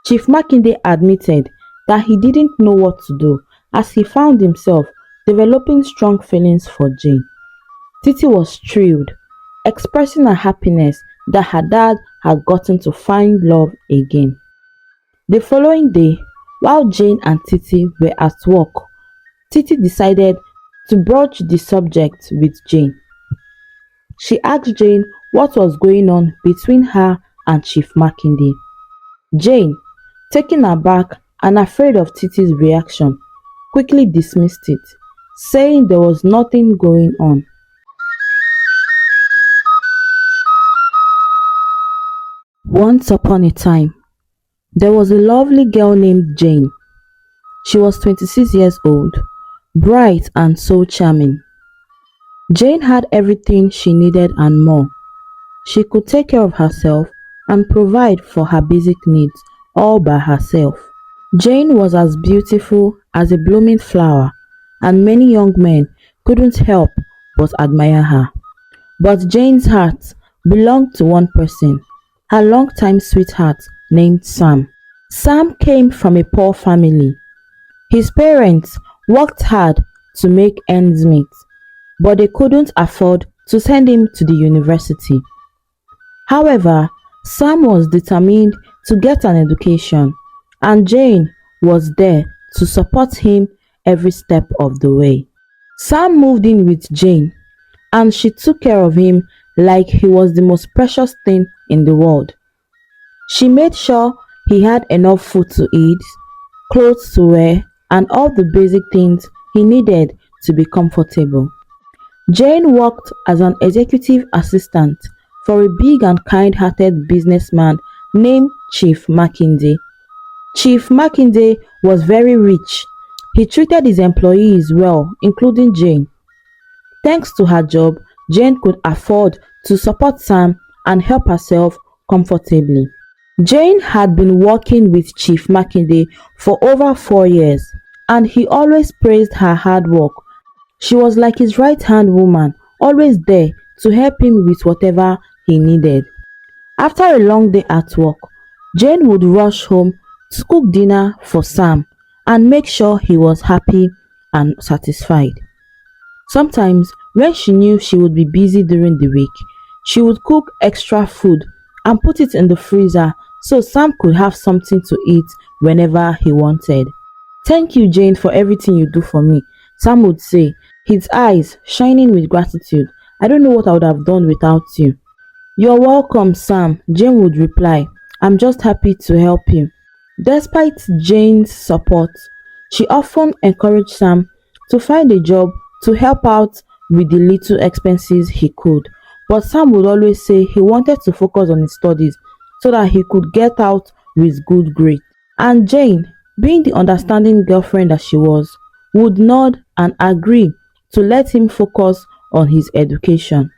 Chief Makinde admitted that he didn't know what to do as he found himself developing strong feelings for Jane. Titi was thrilled, expressing her happiness that her dad had gotten to find love again. The following day, while Jane and Titi were at work, Titi decided to broach the subject with Jane. She asked Jane what was going on between her and Chief Makinde. Jane, taken aback and afraid of Titi's reaction, quickly dismissed it, saying there was nothing going on. Once upon a time, there was a lovely girl named Jane. She was 26 years old, bright and so charming. Jane had everything she needed and more. She could take care of herself and provide for her basic needs all by herself. Jane was as beautiful as a blooming flower, and many young men couldn't help but admire her. But Jane's heart belonged to one person, her longtime sweetheart named Sam. Sam came from a poor family. His parents worked hard to make ends meet, but they couldn't afford to send him to the university. However, Sam was determined to get an education, and Jane was there to support him every step of the way. Sam moved in with Jane, and she took care of him like he was the most precious thing in the world. She made sure he had enough food to eat, clothes to wear, and all the basic things he needed to be comfortable. Jane worked as an executive assistant for a big and kind-hearted businessman named Chief Makinde. Chief Makinde was very rich. He treated his employees well, including Jane. Thanks to her job, Jane could afford to support Sam and help herself comfortably. Jane had been working with Chief Makinde for over 4 years, and he always praised her hard work. She was like his right-hand woman, always there to help him with whatever he needed. After a long day at work, Jane would rush home to cook dinner for Sam and make sure he was happy and satisfied. Sometimes, when she knew she would be busy during the week, she would cook extra food and put it in the freezer so Sam could have something to eat whenever he wanted. "Thank you, Jane, for everything you do for me," Sam would say, his eyes shining with gratitude. "I don't know what I would have done without you." "You're welcome, Sam," Jane would reply. "I'm just happy to help you." Despite Jane's support, she often encouraged Sam to find a job to help out with the little expenses he could. But Sam would always say he wanted to focus on his studies so that he could get out with good grades. And Jane, being the understanding girlfriend that she was, would nod and agree to let him focus on his education.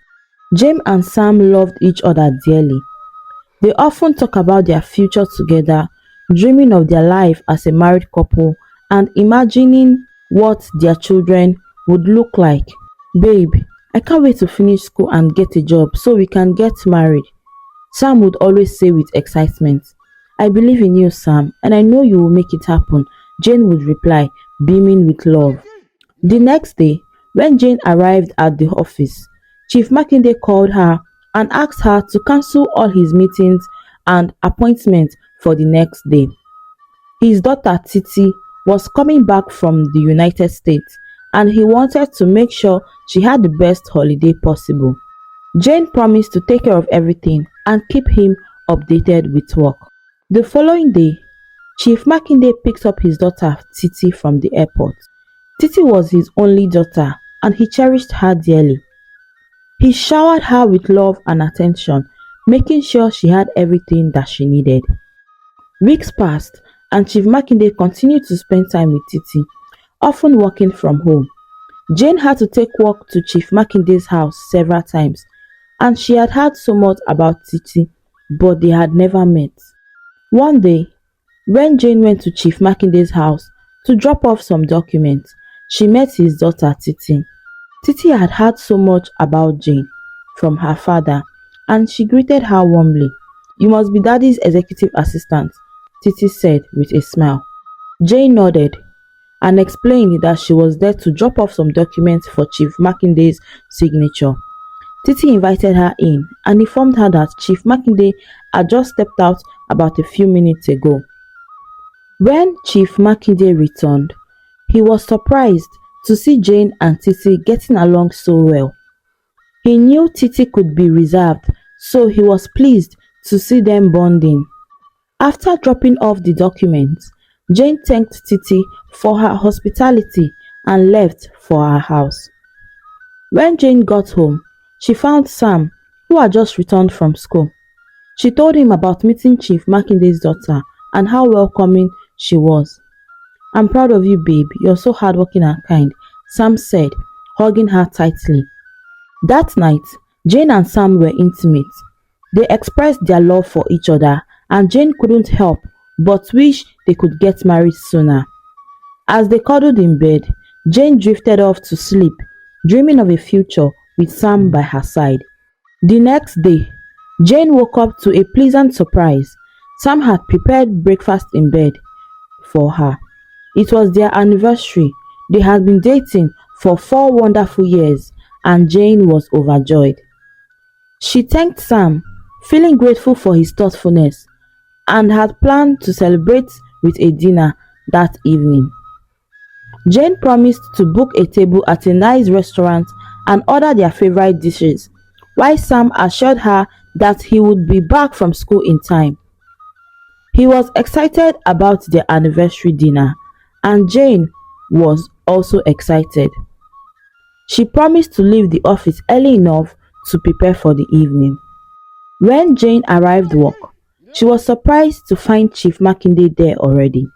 Jane and Sam loved each other dearly. They often talk about their future together, dreaming of their life as a married couple and imagining what their children would look like. "Babe, I can't wait to finish school and get a job so we can get married," Sam would always say with excitement. "I believe in you, Sam, and I know you will make it happen," Jane would reply, beaming with love. The next day, when Jane arrived at the office, Chief Makinde called her and asked her to cancel all his meetings and appointments for the next day. His daughter Titi was coming back from the United States, and he wanted to make sure she had the best holiday possible. Jane promised to take care of everything and keep him updated with work. The following day, Chief Makinde picked up his daughter Titi from the airport. Titi was his only daughter, and he cherished her dearly. He showered her with love and attention, making sure she had everything that she needed. Weeks passed, and Chief Makinde continued to spend time with Titi, often working from home. Jane had to take work to Chief Makinde's house several times, and she had heard so much about Titi, but they had never met. One day, when Jane went to Chief Makinde's house to drop off some documents, she met his daughter Titi. Titi had heard so much about Jane from her father, and she greeted her warmly. "You must be Daddy's executive assistant. Titi said with a smile. Jane nodded and explained that she was there to drop off some documents for Chief Makinde's signature. Titi invited her in and informed her that Chief Makinde had just stepped out about a few minutes ago. When Chief Makinde returned, he was surprised to see Jane and Titi getting along so well. He knew Titi could be reserved, so he was pleased to see them bonding. After dropping off the documents, Jane thanked Titi for her hospitality and left for her house. When Jane got home, she found Sam, who had just returned from school. She told him about meeting Chief Makinde's daughter and how welcoming she was. "I'm proud of you, babe. You're so hardworking and kind," Sam said, hugging her tightly. That night, Jane and Sam were intimate. They expressed their love for each other, and Jane couldn't help but wish they could get married sooner. As they cuddled in bed, Jane drifted off to sleep, dreaming of a future with Sam by her side. The next day, Jane woke up to a pleasant surprise. Sam had prepared breakfast in bed for her. It was their anniversary. They had been dating for 4 wonderful years, and Jane was overjoyed. She thanked Sam, feeling grateful for his thoughtfulness, and had planned to celebrate with a dinner that evening. Jane promised to book a table at a nice restaurant and order their favorite dishes, while Sam assured her that he would be back from school in time. He was excited about their anniversary dinner, and Jane was also excited. She promised to leave the office early enough to prepare for the evening. When Jane arrived at work, she was surprised to find Chief Makinde there already.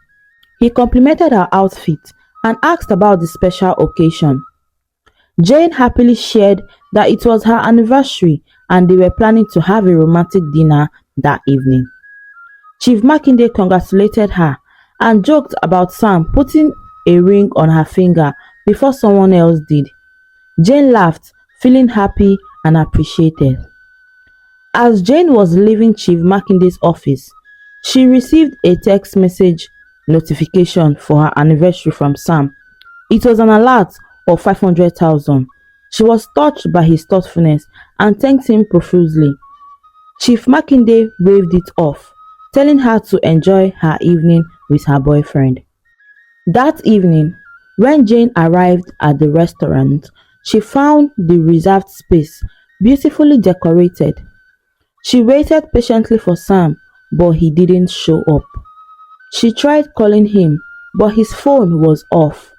He complimented her outfit and asked about the special occasion. Jane happily shared that it was her anniversary and they were planning to have a romantic dinner that evening. Chief Makinde congratulated her and joked about Sam putting a ring on her finger before someone else did. Jane laughed, feeling happy and appreciated. As Jane was leaving Chief Makinde's office, she received a text message notification for her anniversary from Sam. It was an alert of 500,000. She was touched by his thoughtfulness and thanked him profusely. Chief Makinde waved it off, telling her to enjoy her evening with her boyfriend. That evening, when Jane arrived at the restaurant, she found the reserved space beautifully decorated. She waited patiently for Sam, but he didn't show up. She tried calling him, but his phone was off.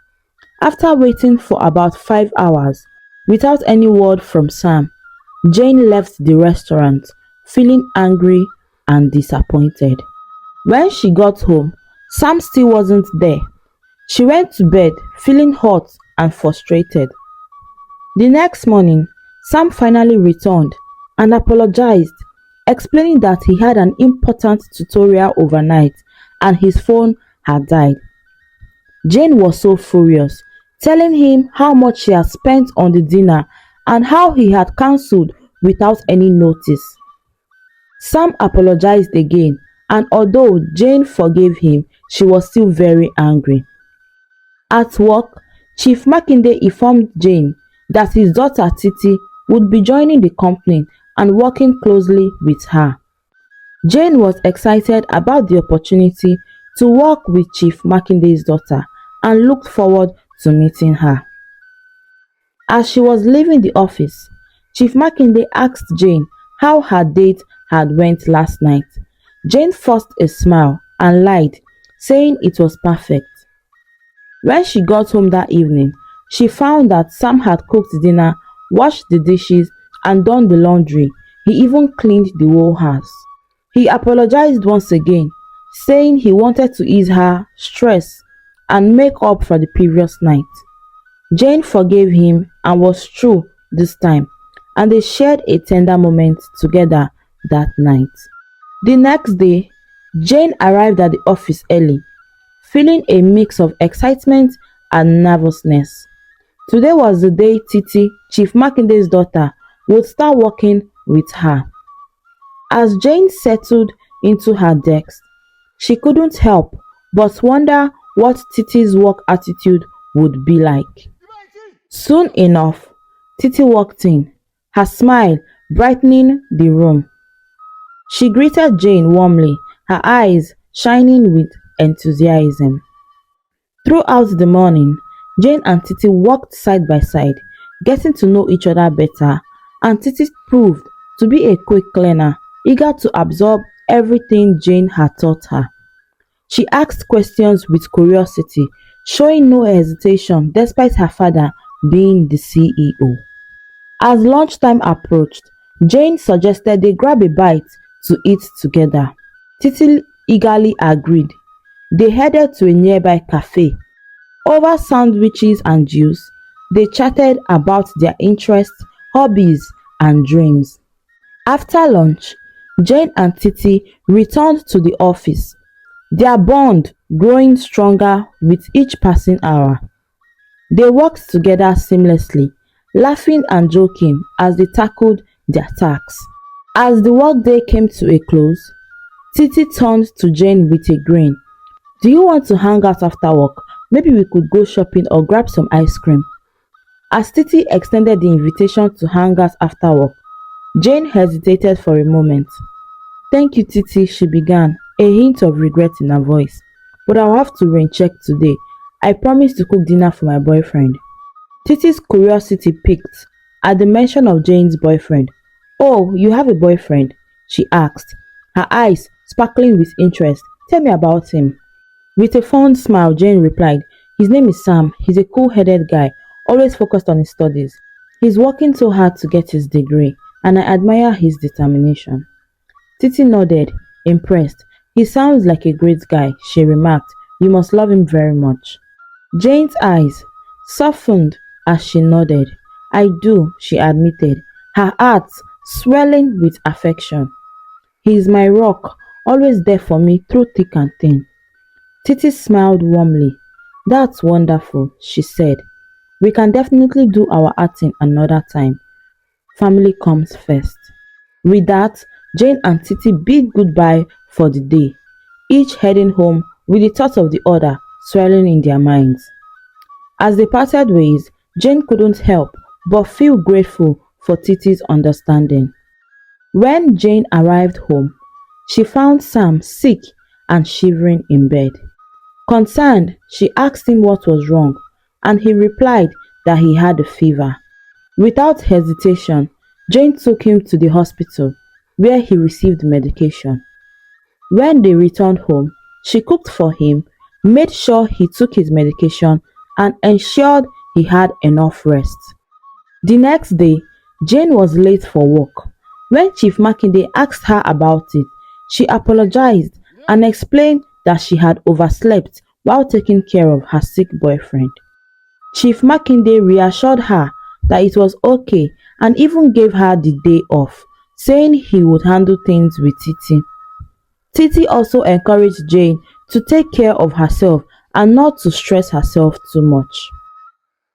After waiting for about 5 hours without any word from Sam, Jane left the restaurant, feeling angry and disappointed. When she got home, Sam still wasn't there. She went to bed feeling hot and frustrated. The next morning, Sam finally returned and apologized, explaining that he had an important tutorial overnight and his phone had died. Jane was so furious, telling him how much she had spent on the dinner and how he had cancelled without any notice. Sam apologized again, and although Jane forgave him, she was still very angry. At work, Chief Makinde informed Jane that his daughter Titi would be joining the company and working closely with her. Jane was excited about the opportunity to work with Chief Makinde's daughter and looked forward to meeting her. As she was leaving the office, Chief Makinde asked Jane how her date had went last night. Jane forced a smile and lied, saying it was perfect. When she got home that evening, she found that Sam had cooked dinner, washed the dishes, and done the laundry. He even cleaned the whole house. He apologized once again, saying he wanted to ease her stress and make up for the previous night. Jane forgave him and was true this time, and they shared a tender moment together that night. The next day, Jane arrived at the office early, feeling a mix of excitement and nervousness. Today was the day Titi, Chief Makinde's daughter, would start working with her. As Jane settled into her desk, She couldn't help but wonder what Titi's work attitude would be like. Soon enough, Titi walked in, her smile brightening the room. She greeted Jane warmly, her eyes shining with enthusiasm. Throughout the morning, Jane and Titi walked side by side, getting to know each other better, and Titi proved to be a quick learner, eager to absorb everything Jane had taught her. She asked questions with curiosity, showing no hesitation despite her father being the CEO. As lunchtime approached, Jane suggested they grab a bite to eat together. Titi eagerly agreed. They headed to a nearby cafe. Over sandwiches and juice, they chatted about their interests, hobbies, and dreams. After lunch, Jane and Titi returned to the office, their bond growing stronger with each passing hour. They worked together seamlessly, laughing and joking as they tackled their tasks. As the workday came to a close, Titi turned to Jane with a grin. "Do you want to hang out after work? Maybe we could go shopping or grab some ice cream." As Titi extended the invitation to hang out after work, Jane hesitated for a moment. "Thank you, Titi," she began, a hint of regret in her voice. "But I'll have to rain check today. I promised to cook dinner for my boyfriend." Titi's curiosity piqued at the mention of Jane's boyfriend. "Oh, you have a boyfriend?" she asked, her eyes sparkling with interest. "Tell me about him." With a fond smile, Jane replied, "His name is Sam. He's a cool-headed guy, always focused on his studies. He's working so hard to get his degree, and I admire his determination." Titi nodded, impressed. "He sounds like a great guy," she remarked. "You must love him very much." Jane's eyes softened as she nodded. "I do," she admitted, her heart swelling with affection. "He is my rock, always there for me through thick and thin." Titi smiled warmly. "That's wonderful," she said. "We can definitely do our outing another time. Family comes first." With that, Jane and Titi bid goodbye for the day, each heading home with the thought of the other swirling in their minds. As they parted ways, Jane couldn't help but feel grateful for Titi's understanding. When Jane arrived home, she found Sam sick and shivering in bed. Concerned, she asked him what was wrong, and he replied that he had a fever. Without hesitation, Jane took him to the hospital, where he received medication. When they returned home, she cooked for him, made sure he took his medication, and ensured he had enough rest. The next day, Jane was late for work. When Chief Makinde asked her about it, she apologized and explained that she had overslept while taking care of her sick boyfriend. Chief Makinde reassured her that it was okay and even gave her the day off, saying he would handle things with Titi. Titi also encouraged Jane to take care of herself and not to stress herself too much.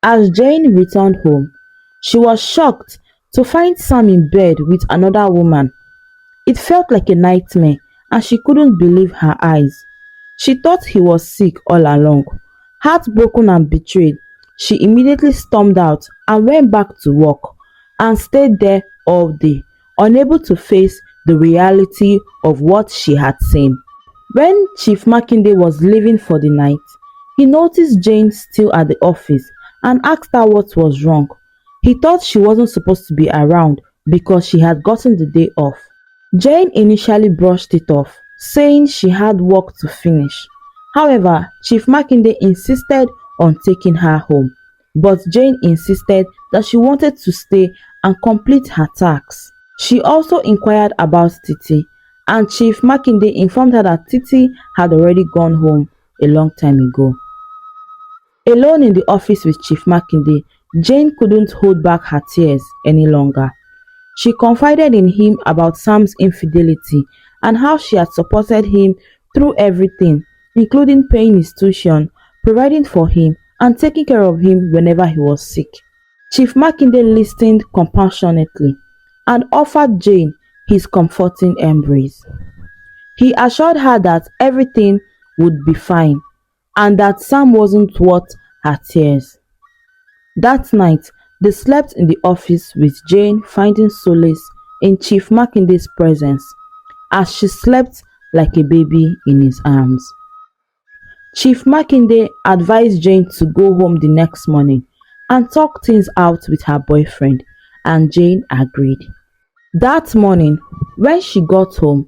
As Jane returned home, she was shocked to find Sam in bed with another woman. It felt like a nightmare and she couldn't believe her eyes. She thought he was sick all along. Heartbroken and betrayed, she immediately stormed out and went back to work and stayed there all day, unable to face the reality of what she had seen. When Chief Makinde was leaving for the night, he noticed Jane still at the office and asked her what was wrong. He thought she wasn't supposed to be around because she had gotten the day off. Jane initially brushed it off, saying she had work to finish. However, Chief Makinde insisted on taking her home, but Jane insisted that she wanted to stay and complete her tasks. She also inquired about Titi, and Chief Makinde informed her that Titi had already gone home a long time ago. Alone in the office with Chief Makinde, Jane couldn't hold back her tears any longer. She confided in him about Sam's infidelity and how she had supported him through everything, including paying his tuition, providing for him, and taking care of him whenever he was sick. Chief Makinde listened compassionately and offered Jane his comforting embrace. He assured her that everything would be fine and that Sam wasn't worth her tears. That night, they slept in the office with Jane finding solace in Chief Makinde's presence as she slept like a baby in his arms. Chief Makinde advised Jane to go home the next morning and talk things out with her boyfriend, and Jane agreed. That morning, when she got home,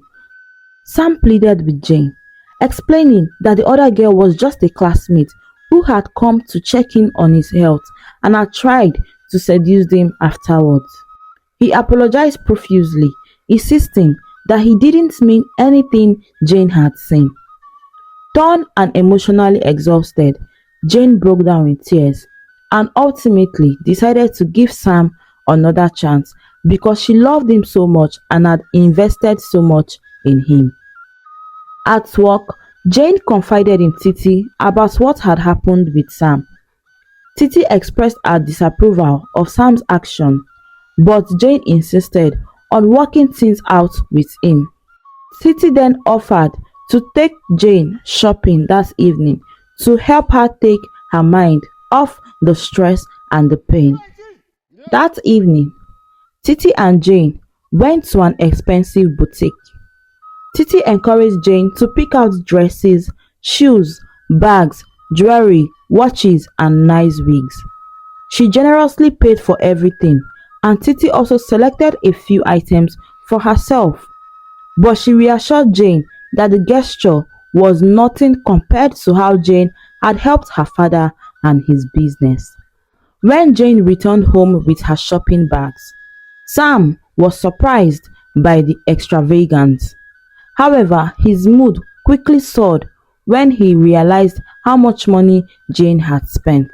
Sam pleaded with Jane, explaining that the other girl was just a classmate who had come to check in on his health and had tried to seduce him afterwards. He apologized profusely, insisting that he didn't mean anything Jane had seen. Torn and emotionally exhausted, Jane broke down in tears and ultimately decided to give Sam another chance because she loved him so much and had invested so much in him. At work, Jane confided in Titi about what had happened with Sam. Titi expressed her disapproval of Sam's action, but Jane insisted on working things out with him. Titi then offered to take Jane shopping that evening to help her take her mind off the stress and the pain. That evening, Titi and Jane went to an expensive boutique. Titi encouraged Jane to pick out dresses, shoes, bags, jewelry, watches, and nice wigs. She generously paid for everything, and Titi also selected a few items for herself. But she reassured Jane that the gesture was nothing compared to how Jane had helped her father and his business. When Jane returned home with her shopping bags, Sam was surprised by the extravagance. However, his mood quickly soared when he realized how much money Jane had spent,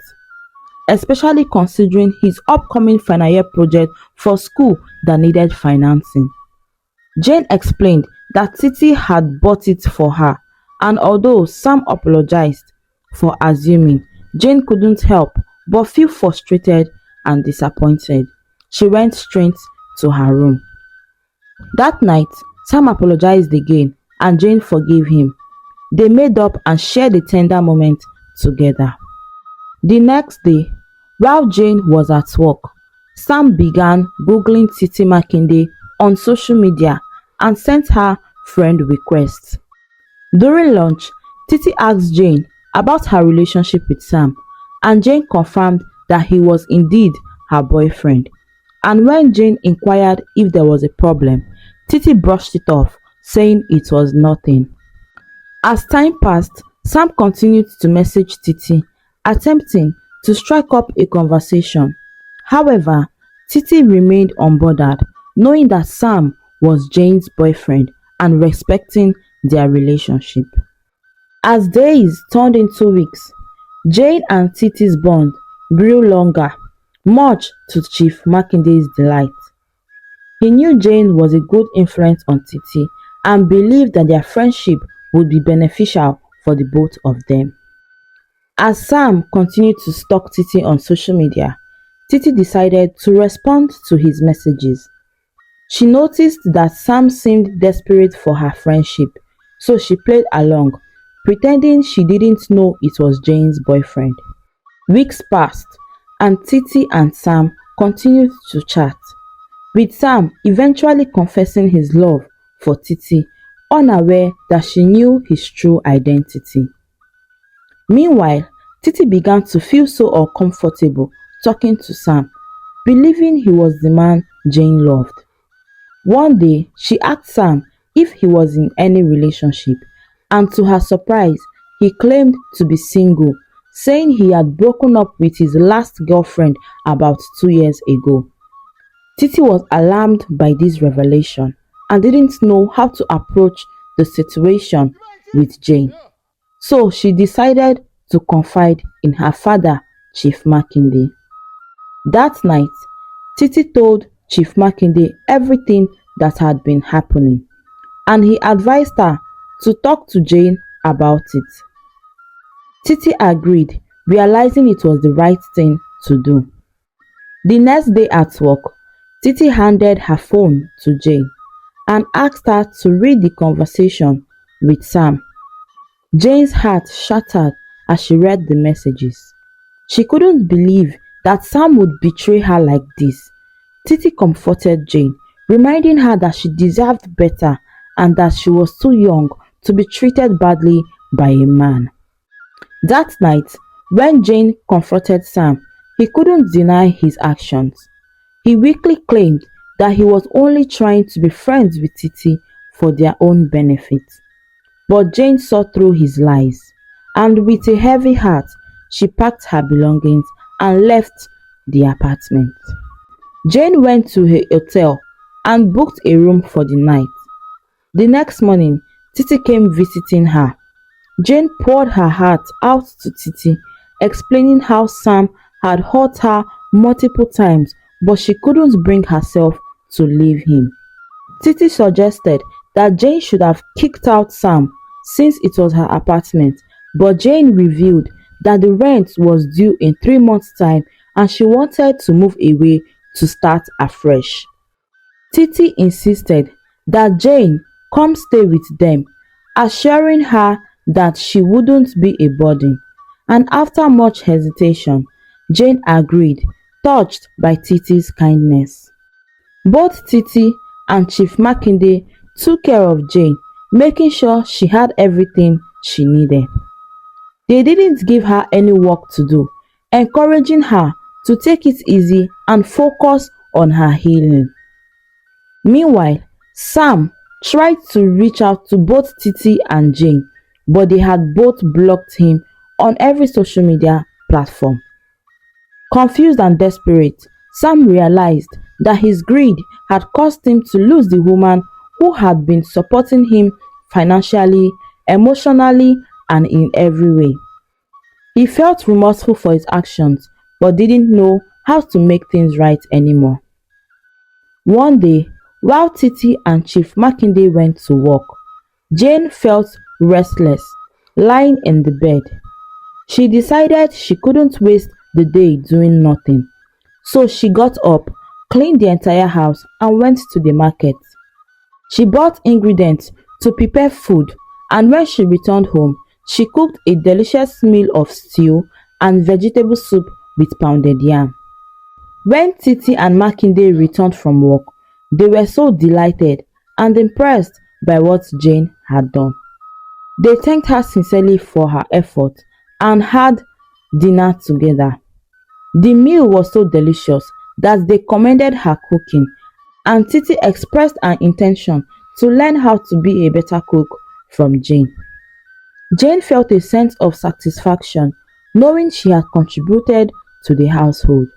especially considering his upcoming final year project for school that needed financing. Jane explained that Titi had bought it for her, and although Sam apologized for assuming, Jane couldn't help but feel frustrated and disappointed. She went straight to her room. That night, Sam apologized again and Jane forgave him. They made up and shared a tender moment together. The next day, while Jane was at work, Sam began googling Titi Makinde on social media and sent her friend requests. During lunch, Titi asked Jane about her relationship with Sam, and Jane confirmed that he was indeed her boyfriend. And when Jane inquired if there was a problem, Titi brushed it off, saying it was nothing. As time passed, Sam continued to message Titi, attempting to strike up a conversation. However, Titi remained unbothered, knowing that Sam was Jane's boyfriend and respecting their relationship. As days turned into weeks, Jane and Titi's bond grew longer, much to Chief Makinde's delight. He knew Jane was a good influence on Titi and believed that their friendship would be beneficial for the both of them. As Sam continued to stalk Titi on social media, Titi decided to respond to his messages. She noticed that Sam seemed desperate for her friendship, so she played along, pretending she didn't know it was Jane's boyfriend. Weeks passed, and Titi and Sam continued to chat, with Sam eventually confessing his love for Titi, unaware that she knew his true identity. Meanwhile, Titi began to feel so uncomfortable talking to Sam, believing he was the man Jane loved. One day, she asked Sam if he was in any relationship, and to her surprise, he claimed to be single, saying he had broken up with his last girlfriend about 2 years ago. Titi was alarmed by this revelation and didn't know how to approach the situation with Jane. So she decided to confide in her father, Chief Makinde. That night, Titi told Chief Makinde everything that had been happening, and he advised her to talk to Jane about it. Titi agreed, realizing it was the right thing to do. The next day at work, Titi handed her phone to Jane and asked her to read the conversation with Sam. Jane's heart shattered as she read the messages. She couldn't believe that Sam would betray her like this. Titi comforted Jane, reminding her that she deserved better and that she was too young to be treated badly by a man. That night, when Jane confronted Sam, he couldn't deny his actions. He weakly claimed that he was only trying to be friends with Titi for their own benefit. But Jane saw through his lies, and with a heavy heart, she packed her belongings and left the apartment. Jane went to a hotel and booked a room for the night. The next morning, Titi came visiting her. Jane poured her heart out to Titi, explaining how Sam had hurt her multiple times, but she couldn't bring herself to leave him. Titi suggested that Jane should have kicked out Sam since it was her apartment, but Jane revealed that the rent was due in 3 months' time and she wanted to move away to start afresh. Titi insisted that Jane come stay with them, assuring her that she wouldn't be a burden. And after much hesitation, Jane agreed, touched by Titi's kindness. Both Titi and Chief Makinde took care of Jane, making sure she had everything she needed. They didn't give her any work to do, encouraging her to take it easy and focus on her healing. Meanwhile, Sam tried to reach out to both Titi and Jane, but they had both blocked him on every social media platform. Confused and desperate, Sam realized that his greed had caused him to lose the woman who had been supporting him financially, emotionally, and in every way. He felt remorseful for his actions but didn't know how to make things right anymore. One day, while Titi and Chief Makinde went to work, Jane felt restless, lying in the bed. She decided she couldn't waste the day doing nothing. So she got up, cleaned the entire house, and went to the market. She bought ingredients to prepare food, and when she returned home, she cooked a delicious meal of stew and vegetable soup with pounded yam. When Titi and Makinde returned from work, they were so delighted and impressed by what Jane had done. They thanked her sincerely for her effort and had dinner together. The meal was so delicious that they commended her cooking, and Titi expressed an intention to learn how to be a better cook from Jane. Jane felt a sense of satisfaction knowing she had contributed to the household.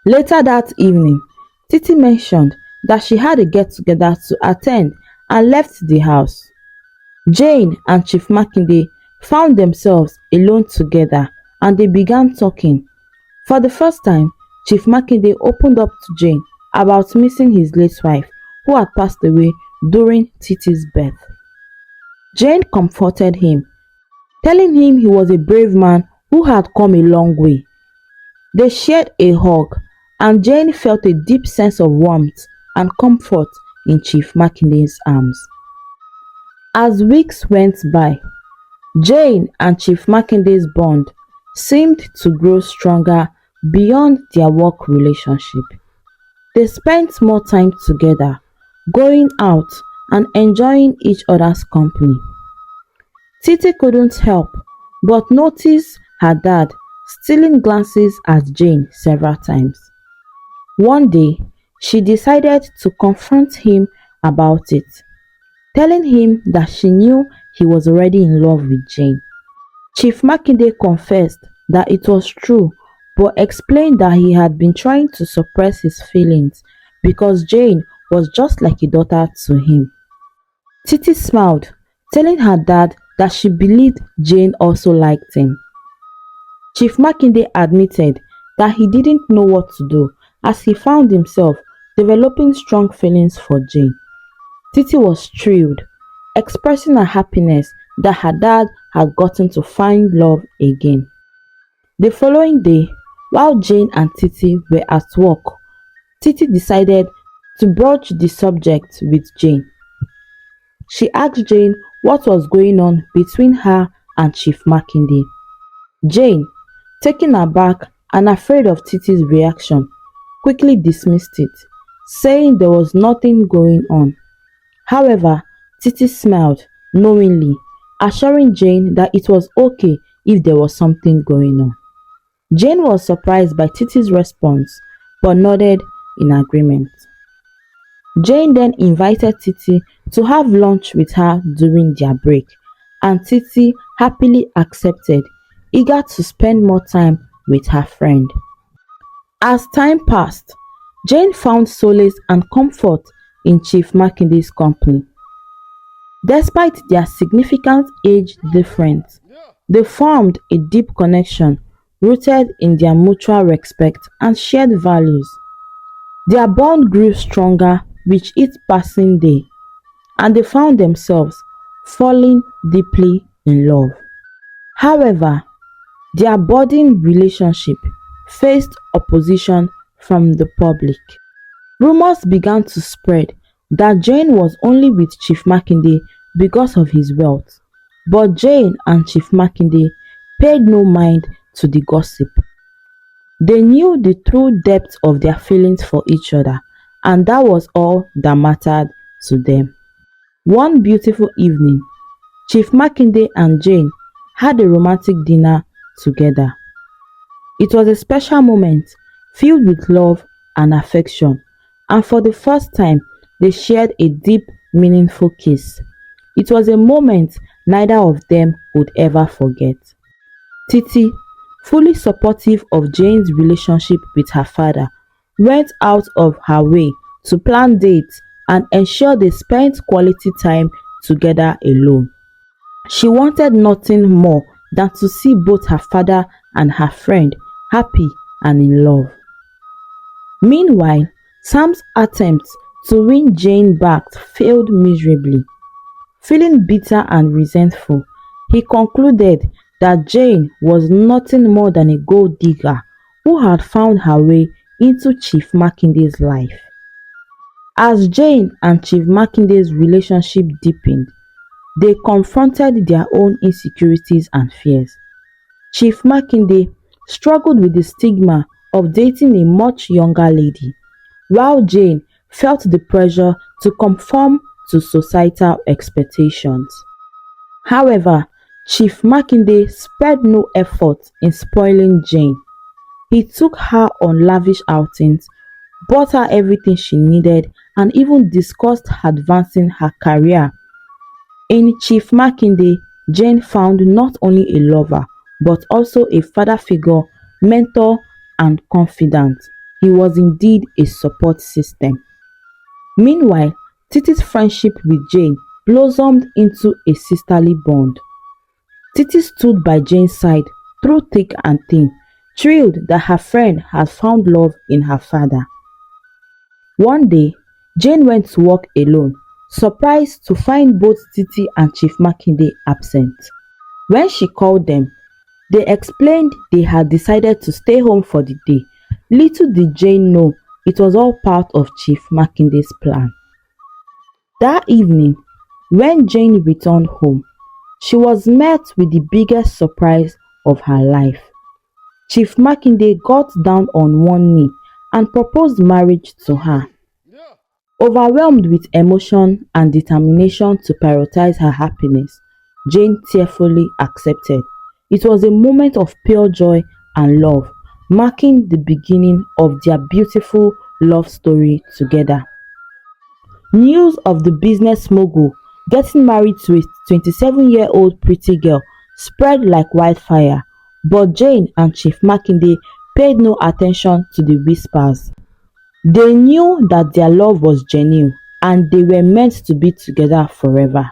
Later that evening, Titi mentioned that she had a get-together to attend and left the house. Jane and Chief Makinde found themselves alone together and they began talking. For the first time, Chief Makinde opened up to Jane about missing his late wife who had passed away during Titi's birth. Jane comforted him, telling him he was a brave man who had come a long way. They shared a hug and Jane felt a deep sense of warmth and comfort in Chief Makinde's arms. As weeks went by, Jane and Chief Makinde's bond seemed to grow stronger beyond their work relationship. They spent more time together, going out and enjoying each other's company. Titi couldn't help but notice her dad stealing glances at Jane several times. One day, she decided to confront him about it, telling him that she knew he was already in love with Jane. Chief Makinde confessed that it was true but explained that he had been trying to suppress his feelings because Jane was just like a daughter to him. Titi smiled, telling her dad that she believed Jane also liked him. Chief Makinde admitted that he didn't know what to do as he found himself developing strong feelings for Jane. Titi was thrilled, expressing her happiness that her dad had gotten to find love again. The following day, while Jane and Titi were at work, Titi decided to broach the subject with Jane. She asked Jane what was going on between her and Chief Makinde. Jane, taken aback and afraid of Titi's reaction, quickly dismissed it, saying there was nothing going on. However, Titi smiled knowingly, assuring Jane that it was okay if there was something going on. Jane was surprised by Titi's response but nodded in agreement. Jane then invited Titi to have lunch with her during their break, and Titi happily accepted, eager to spend more time with her friend. As time passed, Jane found solace and comfort in Chief Makinde's company. Despite their significant age difference, they formed a deep connection rooted in their mutual respect and shared values. Their bond grew stronger with each passing day, and they found themselves falling deeply in love. However, their budding relationship faced opposition from the public. Rumors began to spread that Jane was only with Chief Makinde because of his wealth, but Jane and Chief Makinde paid no mind to the gossip. They knew the true depth of their feelings for each other, and that was all that mattered to them. One beautiful evening, Chief Makinde and Jane had a romantic dinner together. It was a special moment filled with love and affection, and for the first time, they shared a deep, meaningful kiss. It was a moment neither of them would ever forget. Titi, fully supportive of Jane's relationship with her father, went out of her way to plan dates and ensure they spent quality time together alone. She wanted nothing more than to see both her father and her friend happy and in love. Meanwhile, Sam's attempts to win Jane back failed miserably. Feeling bitter and resentful, he concluded that Jane was nothing more than a gold digger who had found her way into Chief Makinde's life. As Jane and Chief Makinde's relationship deepened, they confronted their own insecurities and fears. Chief Makinde struggled with the stigma of dating a much younger lady, while Jane felt the pressure to conform to societal expectations. However, Chief Makinde spared no effort in spoiling Jane. He took her on lavish outings, bought her everything she needed, and even discussed advancing her career. In Chief Makinde, Jane found not only a lover but also a father figure, mentor, and confidant. He was indeed a support system. Meanwhile, Titi's friendship with Jane blossomed into a sisterly bond. Titi stood by Jane's side through thick and thin, thrilled that her friend had found love in her father. One day, Jane went to work alone, surprised to find both Titi and Chief Makinde absent. When she called them, they explained they had decided to stay home for the day. Little did Jane know it was all part of Chief Makinde's plan. That evening, when Jane returned home, she was met with the biggest surprise of her life. Chief Makinde got down on one knee and proposed marriage to her. Overwhelmed with emotion and determination to prioritize her happiness, Jane tearfully accepted. It was a moment of pure joy and love, marking the beginning of their beautiful love story together. News of the business mogul getting married to a 27-year-old pretty girl spread like wildfire, but Jane and Chief Makinde paid no attention to the whispers. They knew that their love was genuine and they were meant to be together forever.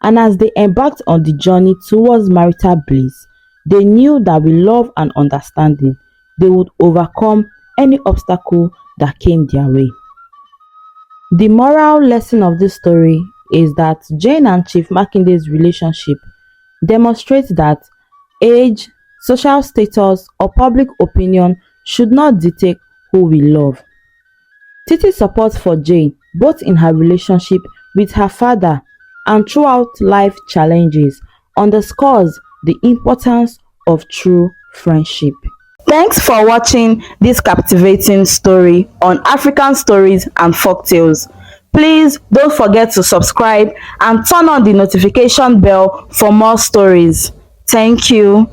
And as they embarked on the journey towards marital bliss, they knew that with love and understanding, they would overcome any obstacle that came their way. The moral lesson of this story is that Jane and Chief Makinde's relationship demonstrates that age, social status, or public opinion should not dictate who we love. Titi's support for Jane, both in her relationship with her father and throughout life challenges underscores the importance of true friendship. Thanks for watching this captivating story on African stories and folktales. Please don't forget to subscribe and turn on the notification bell for more stories. Thank you.